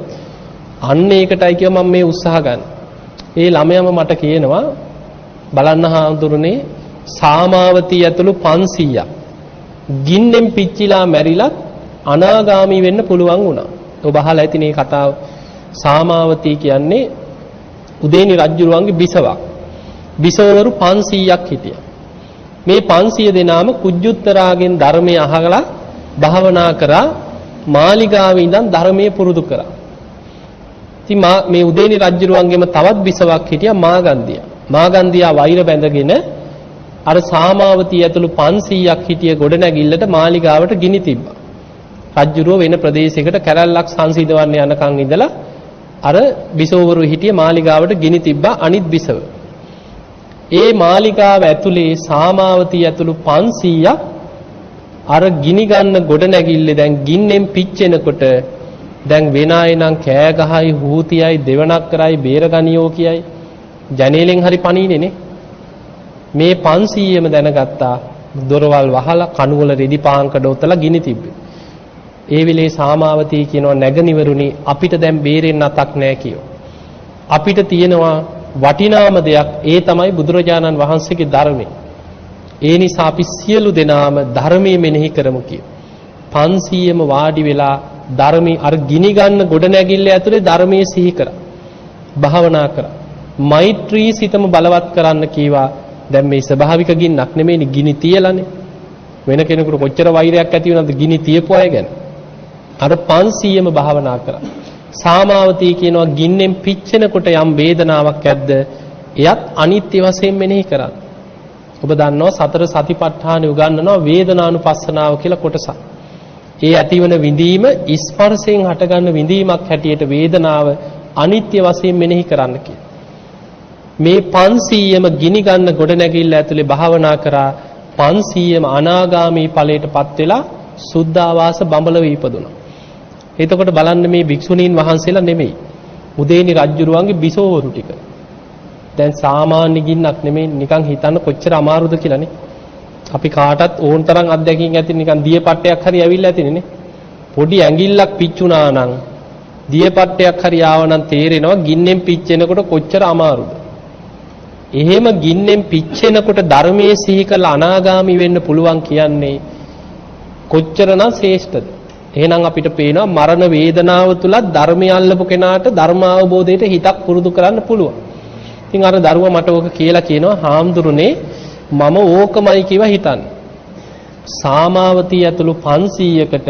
Speaker 1: අන්න ඒකටයි කියව මම මේ උත්සාහ ගන්න. ඒ ළමයාම මට කියනවා බලන්න හාමුදුරනේ සාමාවතී ඇතුළු 500ක් ගින්නෙන් පිච්චිලා මැරිලා අනාගාමී වෙන්න පුළුවන් වුණා. ඔබ අහලා ඇති මේ කතාව. සාමාවතී කියන්නේ උදේනි රජුරුවන්ගේ බිසවක්. බිසවවරු 500ක් හිටියා. මේ 500 දෙනාම කුජුත්තරාගෙන් ධර්මය අහලා භාවනා කරා මාලිගාවේ ඉඳන් ධර්මයේ පුරුදු කරා. ඉතින් මේ උදේනි රජුරුවන්ගේම තවත් බිසවක් හිටියා මාගන්දියා. මාගන්දියා වෛර බැඳගෙන අර සාමාවතී ඇතුළු 500ක් හිටිය ගොඩනැගිල්ලට මාලිගාවට ගිනි තිබ්බා. රජුරුව වෙන ප්‍රදේශයකට කැරැල්ලක් සංසිඳවන්න යනකන් ඉඳලා අර බිසවවරු හිටිය මාලිගාවට ගිනි තිබ්බා අනිත් බිසව. ඒ මාලිගාව ඇතුලේ සාමාවතී ඇතුළු 500ක් අර ගිනි ගන්න ගොඩනැගිල්ලේ දැන් ගින්නෙන් පිච්චෙනකොට දැන් වෙන අය නම් කෑ ගහයි හූතියයි දෙවනක් කරයි බේරගනියෝ කියයි ජනේලෙන් හරි පණීනේ නේ. මේ 500ම දැනගත්තා දොරවල් වහලා කණුවල රෙදි පාංකඩ ඔතලා ගිනි තිබ්බේ. ඒ වෙලේ සාමාවතී කියනවා නැගනිවරුනි අපිට දැන් බේරෙන්න අතක් නැහැ කියෝ. අපිට තියෙනවා වටිනාම දෙයක් ඒ තමයි බුදුරජාණන් වහන්සේගේ ධර්මය. ඒ නිසා අපි සියලු දෙනාම ධර්මයේ මෙනෙහි කරමු කිය. 500ම වාඩි වෙලා ධර්මයේ අර ගිනි ගන්න ගොඩ නැගිල්ල ඇතුලේ ධර්මයේ සිහි කරා. භාවනා කරා. මෛත්‍රී සිතම බලවත් කරන්න කීවා. දැන් මේ ස්වභාවික ගින්නක් නෙමෙයි ගිනි තියලානේ. වෙන කෙනෙකුට කොච්චර වෛරයක් ඇති වෙනවද ගිනි තියපු අය ගැන. අර 500ම භාවනා කරා. සාමාවතී කියනවා ගින්නෙන් පිච්චෙනකොට යම් වේදනාවක් ඇද්ද එයත් අනිත්‍ය වශයෙන් මෙනෙහි කරන්න. ඔබ දන්නවා සතර සතිපට්ඨාන උගන්වනවා වේදනානුපස්සනාව කියලා කොටසක්. ඒ ඇතිවන විඳීම ස්පර්ශයෙන් හටගන්න විඳීමක් හැටියට වේදනාව අනිත්‍ය වශයෙන් මෙනෙහි කරන්න කියලා. මේ 500ම ගිනි ගන්න ගොඩනැගිල්ල ඇතුලේ භාවනා කරා 500ම අනාගාමී ඵලයටපත් වෙලා සුද්ධාවාස බඹලව ඉපදුණා. එතකොට බලන්න මේ භික්ෂුණීන් වහන්සේලා නෙමෙයි. උදේනි රජුරුවන්ගේ බිසෝවරු ටික. දැන් සාමාන්‍ය ගින්නක් නෙමෙයි නිකන් හිතන්න කොච්චර අමාරුද කියලානේ. අපි කාටත් ඕන තරම් අත්දැකීම් ඇති නිකන් දියපට්ටයක් හරි ඇවිල්ලා ඇතිනේ නේ. පොඩි ඇඟිල්ලක් පිච්චුණා නම් දියපට්ටයක් හරි ආව නම් තේරෙනවා ගින්නෙන් පිච්චෙනකොට කොච්චර අමාරුද. එහෙම ගින්නෙන් පිච්චෙනකොට ධර්මයේ සිහි කරලා අනාගාමී වෙන්න පුළුවන් කියන්නේ කොච්චරනම් ශ්‍රේෂ්ඨද. එහෙනම් අපිට පේනවා මරණ වේදනාව තුල ධර්මය අල්ලපු කෙනාට ධර්ම අවබෝධයට හිතක් පුරුදු කරන්න පුළුවන්. ඉතින් අර දරුවා මට ඕක කියලා කියනවා හාමුදුරනේ මම ඕකමයි කියලා හිතන්නේ. සාමාවතී ඇතුළු 500කට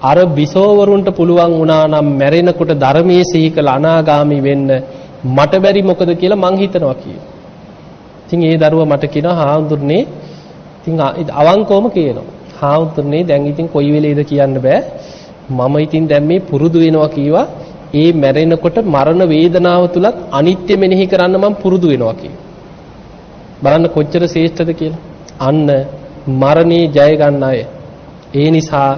Speaker 1: අර බිසෝවරුන්ට පුළුවන් වුණා නම් මැරෙනකොට ධර්මයේ සිහි කළ අනාගාමී වෙන්න මට බැරි මොකද කියලා මං හිතනවා කියලා. ඉතින් ඒ දරුවා මට කියනවා හාමුදුරනේ ඉතින් අවංකවම කියනවා. හාමුදුරනේ දැන් ඉතින් කොයි වෙලේද කියන්න බෑ. මම ඉතින් දැන් මේ පුරුදු වෙනවා කීවා. ඒ මැරෙනකොට මරණ වේදනාව තුලත් අනිත්‍ය මෙනෙහි කරන්න මම පුරුදු වෙනවා කියලා. බලන්න කොච්චර ශ්‍රේෂ්ඨද කියලා. අන්න මරණේ ජය ගන්න අය. ඒ නිසා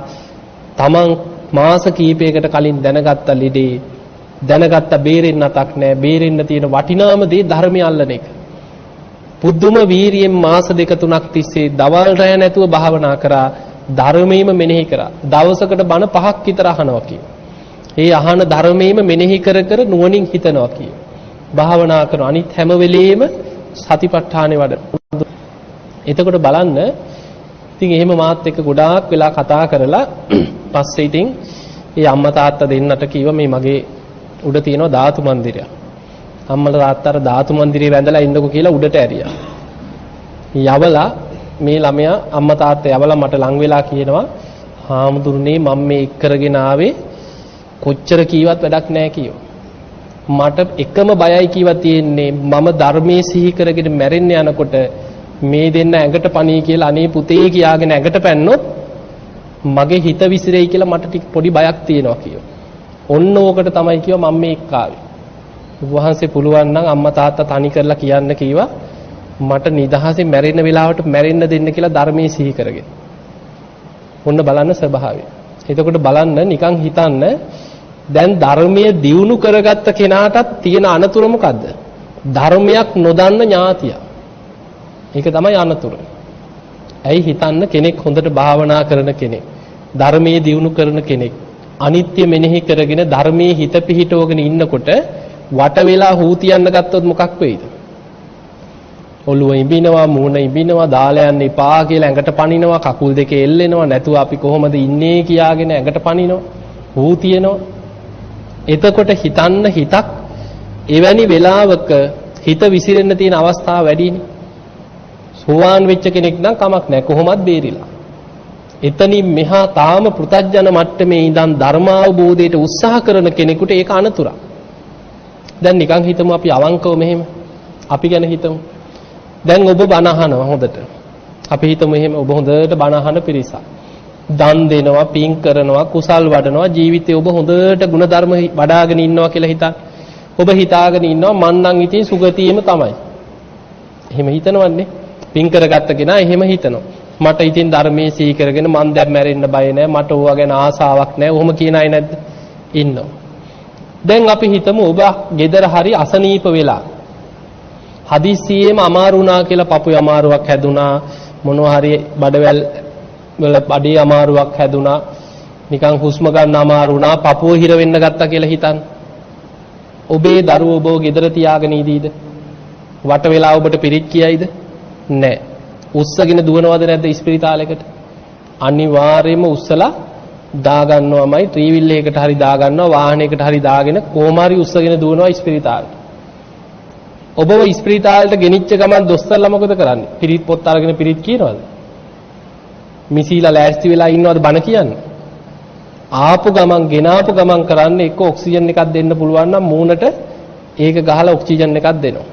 Speaker 1: තමන් මාස කීපයකට කලින් දැනගත්ත ලෙඩේ දැනගත්ත බේරෙන්න අතක් නැහැ. බේරෙන්න තියෙන වටිනාම දේ ධර්මය අල්ලන එක. පුදුම වීරියෙන් මාස දෙක තුනක් තිස්සේ දවල් රැය නැතුව භාවනා කරා. ධර්මයේම මෙනෙහි කරා. දවසකට බණ 5ක් විතර අහනවා කියලා. ඒ අහන ධර්මයේම මෙනෙහි කර කර නුවණින් හිතනවා කිය. භාවනා කරන අනිත් හැම වෙලෙම සතිපට්ඨානෙ වඩන. එතකොට බලන්න ඉතින් එහෙම මාත් එක්ක ගොඩාක් වෙලා කතා කරලා පස්සේ ඉතින් ඒ අම්මා තාත්තා දෙන්නට කිව්වා මේ මගේ උඩ තියෙනවා ධාතු මන්දිරය. අම්මලා තාත්තාට ධාතු මන්දිරේ වැඳලා ඉන්නකෝ කියලා උඩට ඇරියා. යවලා මේ ළමයා අම්මා තාත්තා යවලා මට ලං වෙලා කියනවා හාමුදුරනේ මම මේ එක්කරගෙන ආවේ කොච්චර කීවත් වැඩක් නැහැ කියෝ. මට එකම බයයි කීවා තියෙන්නේ මම ධර්මයේ සිහි කරගෙන මැරෙන්න යනකොට මේ දෙන්න ඇඟට පණී කියලා අනේ පුතේ කියාගෙන ඇඟට පැන්නොත් මගේ හිත විසිරෙයි කියලා මට ටික පොඩි බයක් තියෙනවා කියෝ. ඔන්න ඕකට තමයි කියවා මම මේ එක්කාවේ. වහන්සේ පුළුවන් නම් අම්මා තාත්තා තනි කරලා කියන්න කීවා මට නිදහසේ මැරෙන්න වෙලාවට මැරෙන්න දෙන්න කියලා ධර්මයේ සිහි කරගෙන. ඔන්න බලන්න ස්වභාවය. එතකොට බලන්න නිකන් හිතන්න දැන් ධර්මයේ දියුණු කරගත්ත කෙනාටත් තියෙන අනතුර මොකද්ද? ධර්මයක් නොදන්න ඥාතිය. ඒක තමයි අනතුර. ඇයි හිතන්න කෙනෙක් හොඳට භාවනා කරන කෙනෙක්, ධර්මයේ දියුණු කරන කෙනෙක්, අනිත්‍ය මෙනෙහි කරගෙන ධර්මයේ හිත පිහිටවගෙන ඉන්නකොට වට වෙලා හූ තියන්න ගත්තොත් මොකක් වෙයිද? ඔළුව ඉඹිනවා, මූණ ඉඹිනවා, දාලා යන්න එපා කියලා ඇඟට පනිනවා, කකුල් දෙක එල්ලෙනවා, නැතුව අපි කොහොමද ඉන්නේ කියාගෙන ඇඟට පනිනවා, හූ තියනවා. එතකොට හිතන්න හිතක් එවැනි වෙලාවක හිත විසිරෙන්න තියෙන අවස්ථා වැඩිනේ. සෝවාන් වෙච්ච කෙනෙක් නම් කමක් නැහැ කොහොමත් බේරිලා. එතනින් මෙහා තාම පෘථග්ජන මට්ටමේ ඉඳන් ධර්මාවබෝධයට උත්සාහ කරන කෙනෙකුට ඒක අනතුරක්. දැන් නිකන් හිතමු අපි අවංකව මෙහෙම අපි ගැන හිතමු. දැන් ඔබ බණ අහනවා හොඳට. අපි හිතමු එහෙම ඔබ හොඳට බණ අහන පිරිසක්. දන් දෙනවා, පින් කරනවා, කුසල් වඩනවා, ජීවිතේ ඔබ හොඳට ಗುಣධර්ම වඩ아가ගෙන ඉන්නවා කියලා හිතන්න. ඔබ හිතාගෙන ඉන්නවා මං නම් ඉතින් සුගතියෙම තමයි. එහෙම හිතනවන්නේ. පින් කරගත්ත කෙනා එහෙම හිතනවා. මට ඉතින් ධර්මයේ සිහි කරගෙන මං දැන් මැරෙන්න බය නැහැ, මට ඕවා ගැන ආසාවක් නැහැ. ඔහොම කියන අය නැද්ද? ඉන්නවා. දැන් අපි හිතමු ඔබ ගෙදර හරි අසනීප වෙලා හදිස්සියෙම අමාරු වුණා කියලා පපුවේ අමාරුවක් හැදුනා මොනවා හරි බඩවැල් වල බඩේ අමාරුවක් හැදුනා නිකන් හුස්ම ගන්න අමාරු වුණා පපුව හිර වෙන්න ගත්තා කියලා හිතන්න. ඔබේ දරුවෝ ඔබව ගෙදර තියාගෙන ඉදීද? වට වෙලා ඔබට පිරිත් කියයිද? නැහැ. උස්සගෙන දුවනවද නැද්ද ඉස්පිරිතාලයකට? අනිවාර්යයෙන්ම උස්සලා දා ගන්නවමයි ත්‍රිවිල් එකකට හරි දා ගන්නවා වාහනයකට හරි දාගෙන කොහොම හරි උස්සගෙන දුවනවා ඉස්පිරිතාලෙට. ඔබව ඉස්පිරිතාලෙට ගෙනිච්ච ගමන් දොස්තරලා මොකද කරන්නේ? පිරිත් පොත් අරගෙන පිරිත් කියනවද? මිසීලා ලෑස්ති වෙලා ඉන්නවද බණ කියන්නේ? ආපු ගමන් ගෙනාපු ගමන් කරන්නේ එක්ක ඔක්සිජන් එකක් දෙන්න පුළුවන් නම් මූණට ඒක ගහලා ඔක්සිජන් එකක් දෙනවා.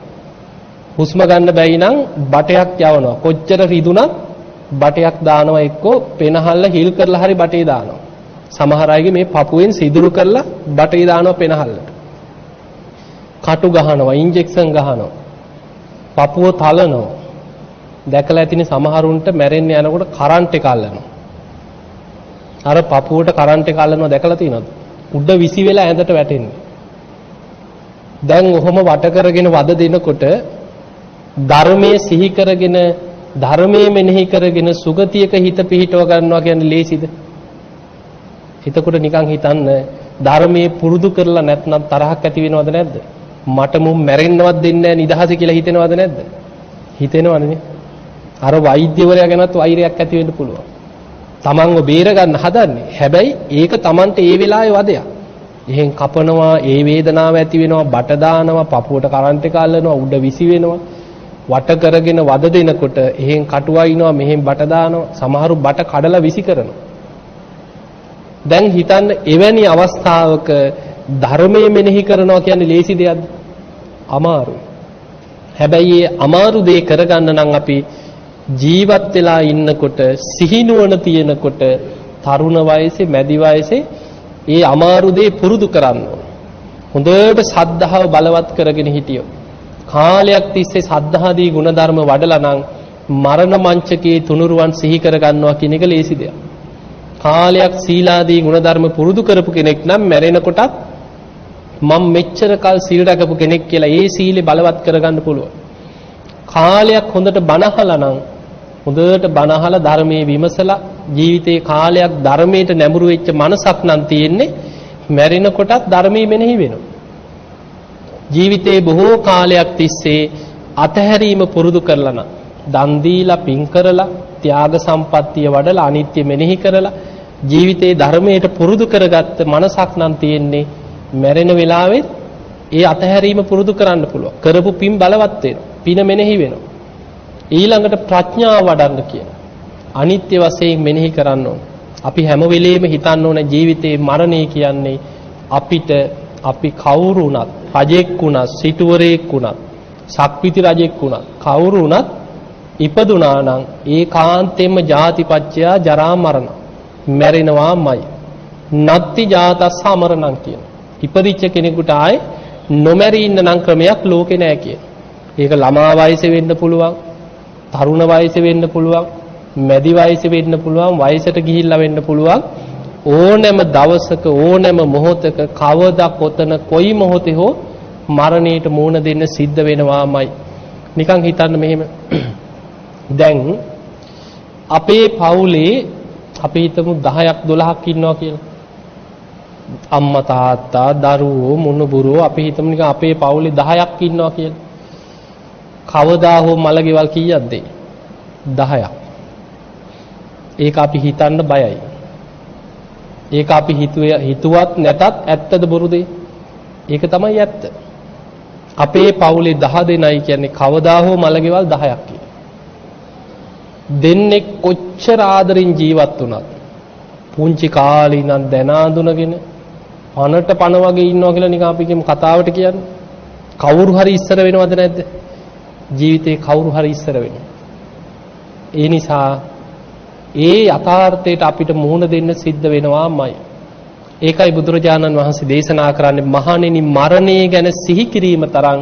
Speaker 1: හුස්ම ගන්න බැයි නම් බටයක් යවනවා. කොච්චර රිදුනත් බටයක් දානවා එක්ක පෙනහල්ල හිල් කරලා හරි බටේ දානවා. සමහර අයගේ මේ පපුවෙන් සිදුරු කරලා බටේ දානවා පෙනහල්ලට. කටු ගහනවා, ඉන්ජෙක්ෂන් ගහනවා. පපුව තලනවා. දැකලා ඇතිනේ සමහරුන්ට මැරෙන්න යනකොට කරන්ට් එක අල්ලනවා. අර පපුවට කරන්ට් එක අල්ලනවා දැකලා තියෙනවද? උඩ විසි වෙලා ඇඳට වැටෙන්නේ. දැන් ඔහොම වට කරගෙන වද දෙනකොට ධර්මයේ සිහි කරගෙන ධර්මයේ මෙනෙහි කරගෙන සුගතියක හිත පිහිටව ගන්නවා කියන්නේ ලේසිද? එතකොට නිකන් හිතන්න ධර්මයේ පුරුදු කරලා නැත්නම් තරහක් ඇති වෙනවද නැද්ද? මට මුම් මැරෙන්නවත් දෙන්නේ නැහැ නිදහස කියලා හිතෙනවද නැද්ද? හිතෙනවනේ. අර වෛද්‍යවරයා ගැනත් වෛරයක් ඇති වෙන්න පුළුවන්. තමන්ව බේර ගන්න හදන්නේ. හැබැයි ඒක තමන්ට ඒ වෙලාවේ වදයක්. එහෙන් කපනවා, ඒ වේදනාව ඇති වෙනවා, බට දානවා, පපුවට කරන්ට් එක අල්ලනවා, උඩ විසි වෙනවා. වට කරගෙන වද දෙනකොට එහෙන් කටුවයින්නවා, මෙහෙන් බට දානවා, සමහරු බට කඩලා විසි කරනවා. දැන් හිතන්න එවැනි අවස්ථාවක ධර්මයේ මෙනෙහි කරනවා කියන්නේ ලේසි දෙයක්ද? අමාරුයි. හැබැයි මේ අමාරු දේ කරගන්න නම් අපි ජීවත් වෙලා ඉන්නකොට සිහිනුවන තියෙනකොට තරුණ වයසේ මැදි වයසේ ඒ අමාරු දේ පුරුදු කරන්න ඕන. හොඳට සද්ධාව බලවත් කරගෙන හිටියොත් කාලයක් තිස්සේ සද්ධාදී ගුණධර්ම වඩලා නම් මරණ මංචකයේ තුනුරුවන් සිහි කරගන්නවා කියන එක ලේසි දෙයක්. කාලයක් සීලාදී ගුණධර්ම පුරුදු කරපු කෙනෙක් නම් මැරෙනකොටත් මම මෙච්චර කල් සීල රැකපු කෙනෙක් කියලා ඒ සීලේ බලවත් කරගන්න පුළුවන්. කාලයක් හොඳට බණහලා නම් හොඳට බණහලා ධර්මයේ විමසලා ජීවිතේ කාලයක් ධර්මයට නැඹුරු වෙච්ච මනසක් නම් තියෙන්නේ මැරෙනකොටත් ධර්මයේ මෙනෙහි වෙනවා. ජීවිතේ බොහෝ කාලයක් තිස්සේ අතහැරීම පුරුදු කරලා නම් දන් දීලා පින් කරලා ත්‍යාග සම්පත්තිය වඩලා අනිත්‍ය මෙනෙහි කරලා ජීවිතේ ධර්මයට පුරුදු කරගත්ත මනසක් නම් තියෙන්නේ මැරෙන වෙලාවෙත් ඒ අතහැරීම පුරුදු කරන්න පුළුවන්. කරපු පින් බලවත් වෙනවා. පින මෙනෙහි වෙනවා. ඊළඟට ප්‍රඥාව වඩන්න කියන. අනිත්‍ය වශයෙන් මෙනෙහි කරන්න ඕන. අපි හැම වෙලෙම හිතන්න ඕන ජීවිතේ මරණය කියන්නේ අපිට අපි කවුරු වුණත්, රජෙක් වුණත්, සිටුවරයෙක් වුණත්, ශක්විති රජෙක් වුණත්, කවුරු වුණත් ඉපදුනා නම් ඒකාන්තයෙන්ම ජාතිපච්චයා ජරා මරණ මැරෙනවාමයි. නත්ති ජාතස්ස අමරණං කියන. ඉපදිච්ච කෙනෙකුට ආයේ නොමැරී ඉන්න නම් ක්‍රමයක් ලෝකේ නැහැ කියන. ඒක ළමා වයසේ වෙන්න පුළුවන්, තරුණ වයසේ වෙන්න පුළුවන්, මැදි වයසේ වෙන්න පුළුවන්, වයසට ගිහිල්ලා වෙන්න පුළුවන්. ඕනෑම දවසක ඕනෑම මොහොතක කවදා කොතන කොයි මොහොතේ හෝ මරණයට මුහුණ දෙන්න සිද්ධ වෙනවාමයි. නිකන් හිතන්න මෙහෙම. දැන් අපේ පවුලේ අපි හිතමු 10ක් 12ක් ඉන්නවා කියලා. අම්මා තාත්තා දරුවෝ මුණුබුරෝ අපි හිතමු නිකන් අපේ පවුලේ 10ක් ඉන්නවා කියලා. කවදා හෝ මලගෙවල් කීයක්ද? 10ක්. ඒක අපි හිතන්න බයයි. ඒක අපි හිතුවත් නැතත් ඇත්තද බොරුද? ඒක තමයි ඇත්ත. අපේ පවුලේ 10 දෙනයි කියන්නේ කවදා හෝ මලගෙවල් 10ක් කියලා. දෙන්නේ කොච්චර ආදරෙන් ජීවත් වුණත් පුංචි කාලේ ඉඳන් දැන අඳුනගෙන පනට පන වගේ ඉන්නවා කියලා නිකන් අපි කියමු කතාවට කියන්නේ. කවුරු හරි ඉස්සර වෙනවද නැද්ද? ජීවිතේ කවුරු හරි ඉස්සර වෙනවා. ඒ නිසා ඒ යථාර්ථයට අපිට මුහුණ දෙන්න සිද්ධ වෙනවාමයි. ඒකයි බුදුරජාණන් වහන්සේ දේශනා කරන්නේ මහණෙනි මරණය ගැන සිහි කිරීම තරම්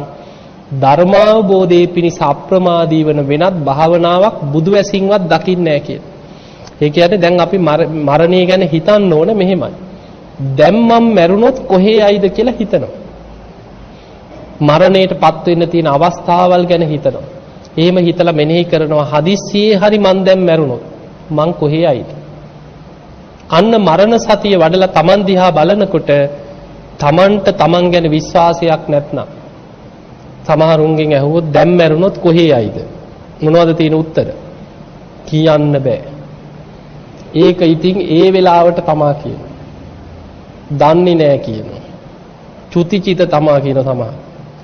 Speaker 1: ධර්මාවබෝධයේ පිණිස අප්‍රමාදී වන වෙනත් භාවනාවක් බුදු වැසින්වත් දකින්නේ නැහැ කියලා. ඒ කියන්නේ දැන් අපි මරණය ගැන හිතන්න ඕන මෙහෙමයි. දැන් මම මැරුණොත් කොහේ යයිද කියලා හිතනවා. මරණයට පත් වෙන්න තියෙන අවස්ථාවල් ගැන හිතනවා. එහෙම හිතලා මෙනෙහි කරනවා හදිස්සියේ හරි මං දැන් මැරුණොත් මං කොහේ ආයිද? අන්න මරණ සතිය වඩලා Taman දිහා බලනකොට Tamanට Taman ගැන විශ්වාසයක් නැත්නම් සමහරුන්ගෙන් ඇහුවොත් දැන් මැරුණොත් කොහේ ආයිද? මොනවද තියෙන උත්තර? කියන්න බෑ. ඒක ඉතින් ඒ වෙලාවට තමා කියනවා. දන්නේ නෑ කියනවා. චුතිචිත තමා කියන සමහර.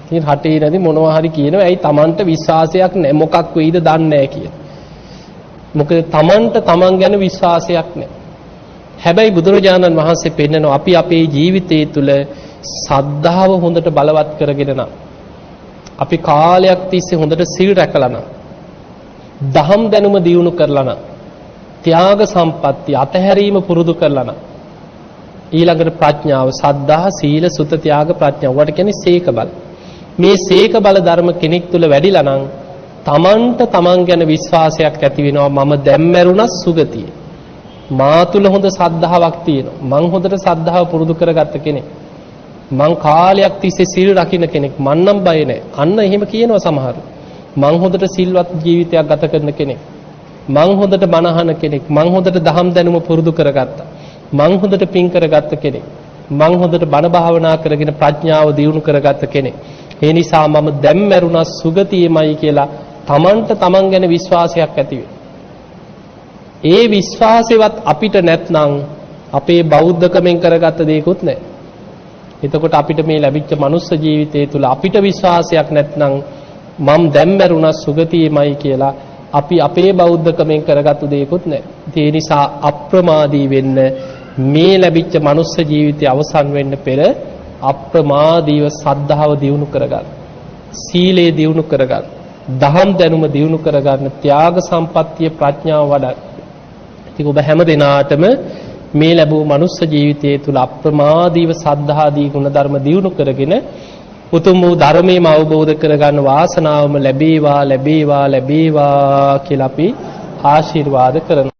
Speaker 1: ඉතින් හටේ නැති මොනවා හරි කියනවා. ඇයි Tamanට විශ්වාසයක් නෑ. මොකක් වෙයිද දන්නේ නෑ කියන. මොකද Tamanට Taman ගැන විශ්වාසයක් නෑ. හැබැයි බුදුරජාණන් වහන්සේ පෙන්නනවා අපි අපේ ජීවිතය තුළ සද්ධාව හොඳට බලවත් කරගෙන නම් අපි කාලයක් තිස්සේ හොඳට සිල් රැකලා නම් දහම් දැනුම දියුණු කරලා නම් ත්‍යාග සම්පatti අතහැරීම පුරුදු කරලා නම් ඊළඟට ප්‍රඥාව සද්ධා සීල සුත ත්‍යාග ප්‍රඥාව වට කියන්නේ සීක බල. මේ සීක බල ධර්ම කෙනෙක් තුල වැඩිලා නම් Tamanට Taman ගැන විශ්වාසයක් ඇති වෙනවා මම දැන් මැරුණා සුගතිය. මා තුල හොඳ සද්ධාාවක් තියෙනවා. මං හොඳට සද්ධාව පුරුදු කරගත්ත කෙනෙක්. මං කාලයක් තිස්සේ සිල් රකින්න කෙනෙක්. මන් නම් බය නැහැ. අන්න එහෙම කියනවා සමහරු. මං හොඳට සිල්වත් ජීවිතයක් ගත කරන කෙනෙක්. මං හොඳට බණ අහන කෙනෙක්. මං හොඳට දහම් දැනුම පුරුදු කරගත්තා. මං හොඳට පින් කරගත්ත කෙනෙක්. මං හොඳට බණ භාවනා කරගෙන ප්‍රඥාව දියුණු කරගත්ත කෙනෙක්. ඒ නිසා මම දැන් මැරුණා සුගතියමයි කියලා Tamanට Taman ගැන විශ්වාසයක් ඇති වෙනවා. ඒ විශ්වාසෙවත් අපිට නැත්නම් අපේ බෞද්ධකමෙන් කරගත්ත දේකුත් නැහැ. එතකොට අපිට මේ ලැබිච්ච මනුස්ස ජීවිතය තුළ අපිට විශ්වාසයක් නැත්නම් මම දැන් මැරුණා සුගතියමයි කියලා අපි අපේ බෞද්ධකමෙන් කරගත්තු දේකුත් නැහැ. ඒ නිසා අප්‍රමාදී වෙන්න මේ ලැබිච්ච මනුස්ස ජීවිතය අවසන් වෙන්න පෙර අප්‍රමාදීව සද්ධාව දියුණු කරගන්න. සීලය දියුණු කරගන්න. දහම් දැනුම දියුණු කරගන්න. ත්‍යාග සම්පත්තිය ප්‍රඥාව වඩන්න. ඉතින් ඔබ හැම දිනාටම මේ ලැබූ මනුස්ස ජීවිතය තුළ අප්‍රමාදීව සද්ධාදී ගුණධර්ම දියුණු කරගෙන උතුම් වූ ධර්මයේම අවබෝධ කරගන්න වාසනාවම ලැබේවා ලැබේවා ලැබේවා කියලා අපි ආශිර්වාද කරනවා.